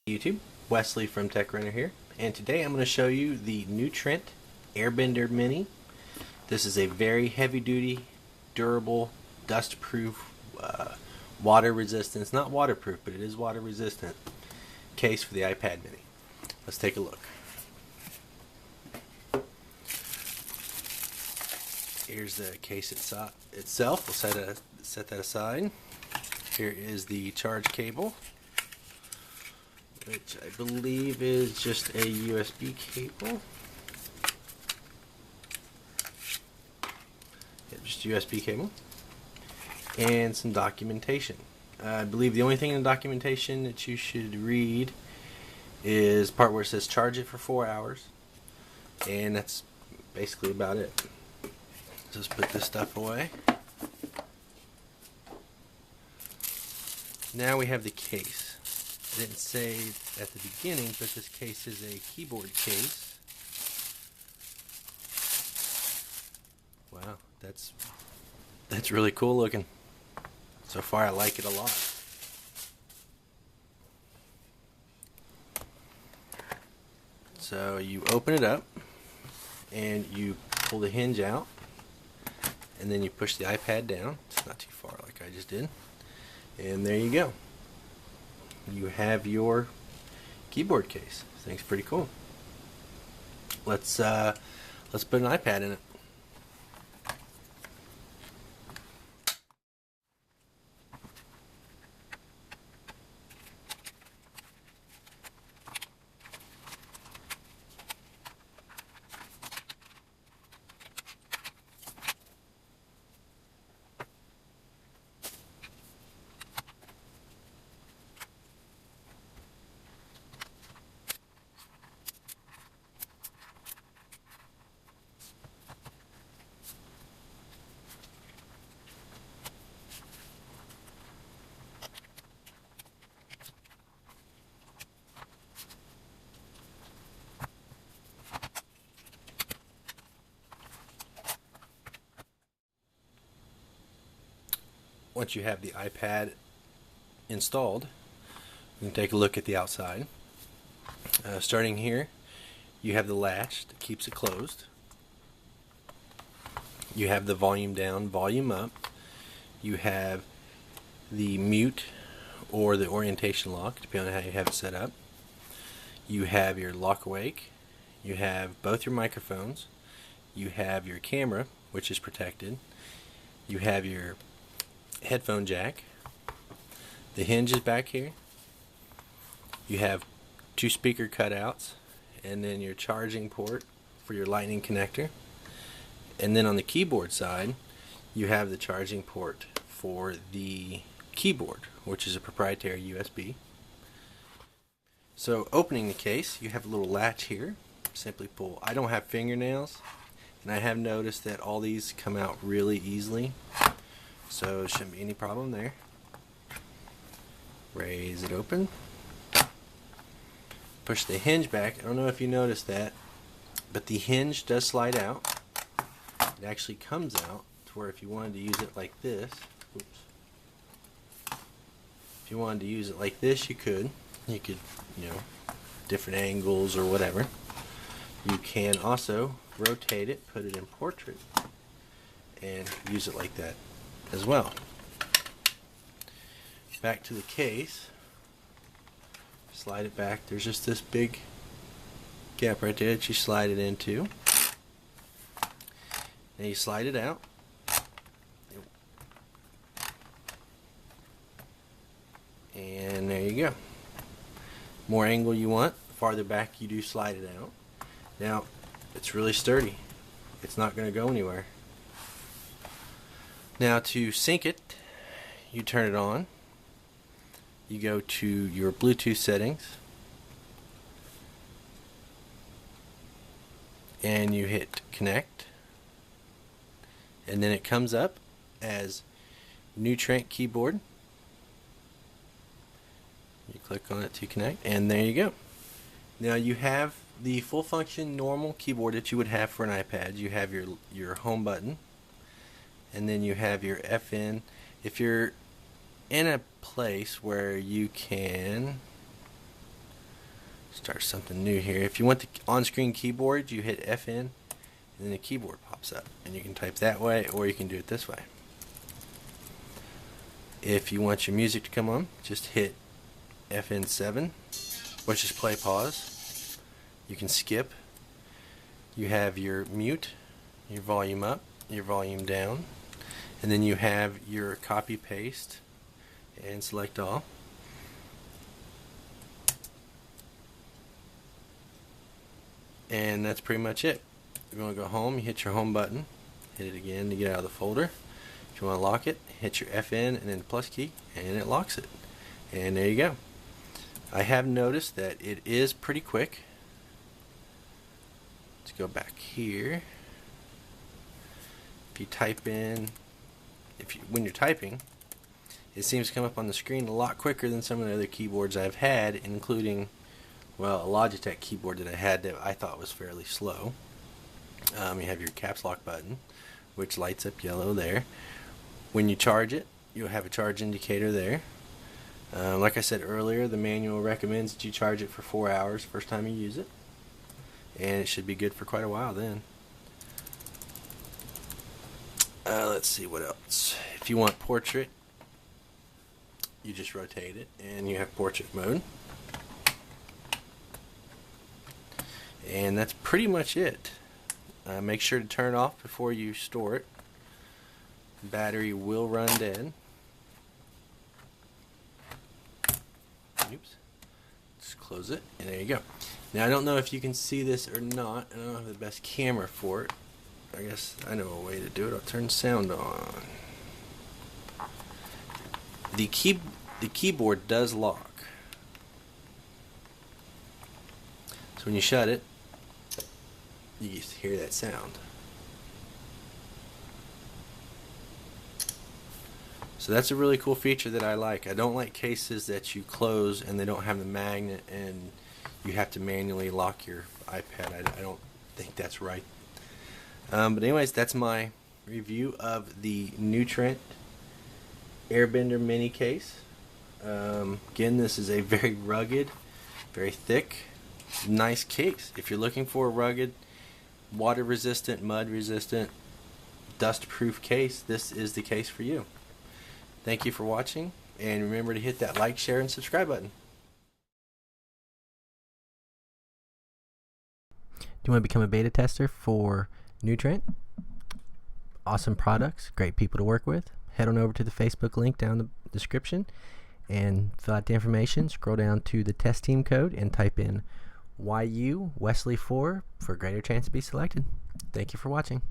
YouTube, Wesley from Tech Runner here, and today I'm going to show you the new Trent Airbender Mini. This is a very heavy-duty, durable, dust-proof, water-resistant, not waterproof, but it is water-resistant case for the iPad Mini. Let's take a look. Here's the case itself. We'll set that aside. Here is the charge cable, which I believe is just a USB cable. Yeah, just USB cable. And some documentation. I believe the only thing in the documentation that you should read is the part where it says charge it for 4 hours. And that's basically about it. Just put this stuff away. Now we have the case. I didn't say at the beginning, but this case is a keyboard case. Wow, that's really cool looking. So far I like it a lot. So you open it up and you pull the hinge out, and then you push the iPad down. It's not too far like I just did. And there you go. You have your keyboard case. This thing's pretty cool. Let's put an iPad in it. Once you have the iPad installed, you can take a look at the outside. Starting here, you have the latch that keeps it closed. You have the volume down, volume up. You have the mute or the orientation lock, depending on how you have it set up. You have your lock awake. You have both your microphones. You have your camera, which is protected. You have your headphone jack. The hinge is back here. You have 2 speaker cutouts, and then your charging port for your lightning connector. And then on the keyboard side, you have the charging port for the keyboard, which is a proprietary USB. So opening the case, you have a little latch here. Simply pull. I don't have fingernails, and I have noticed that all these come out really easily. So shouldn't be any problem there. Raise it open. Push the hinge back. I don't know if you noticed that, but the hinge does slide out. It actually comes out to where if you wanted to use it like this, oops. If you wanted to use it like this, you could. You could, different angles or whatever. You can also rotate it, put it in portrait, and use it like that as well. Back to the case. Slide it back. There's just this big gap right there that you slide it into. And you slide it out. And there you go. More angle you want, farther back you do slide it out. Now, it's really sturdy. It's not going to go anywhere. Now to sync it, you turn it on. You go to your Bluetooth settings, and you hit connect, and then it comes up as new Trent keyboard. You click on it to connect, and there you go. Now you have the full function normal keyboard that you would have for an iPad. You have your home button, and then you have your FN. If you're in a place where you can Start something new here. If you want the on-screen keyboard, you hit FN, and then the keyboard pops up, and you can type that way, or you can do it this way. If you want your music to come on, just hit FN7, which is play pause. You can skip. You have your mute, your volume up, your volume down, and then you have your copy paste and select all. And that's pretty much it. If you want to go home, you hit your home button, hit it again to get out of the folder. If you want to lock it, hit your FN and then the plus key, and it locks it. And there you go. I have noticed that it is pretty quick. Let's go back here. If you type in, when you're typing, it seems to come up on the screen a lot quicker than some of the other keyboards I've had, including, well, a Logitech keyboard that I had that I thought was fairly slow. You have your caps lock button, which lights up yellow there. When you charge it, you'll have a charge indicator there. Like I said earlier, the manual recommends that you charge it for 4 hours first time you use it, and it should be good for quite a while then. Let's see what else. If you want portrait, you just rotate it and you have portrait mode. And that's pretty much it. Make sure to turn it off before you store it. Battery will run dead. Oops. Just close it, and there you go. Now I don't know if you can see this or not. I don't have the best camera for it. I guess I know a way to do it. I'll turn sound on. The keyboard does lock. So when you shut it, you just hear that sound. So that's a really cool feature that I like. I don't like cases that you close and they don't have the magnet and you have to manually lock your iPad. I don't think that's right. But anyways, that's my review of the new Trent Airbender mini case. Again, this is a very rugged, very thick, nice case. If you're looking for a rugged, water resistant, mud resistant, dust proof case, this is the case for you. Thank you for watching, and remember to hit that like, share, and subscribe button. Do you want to become a beta tester for new Trent? Awesome products, great people to work with. Head on over to the Facebook link down in the description and fill out the information. Scroll down to the test team code and type in YU Wesley 4 for a greater chance to be selected. Thank you for watching.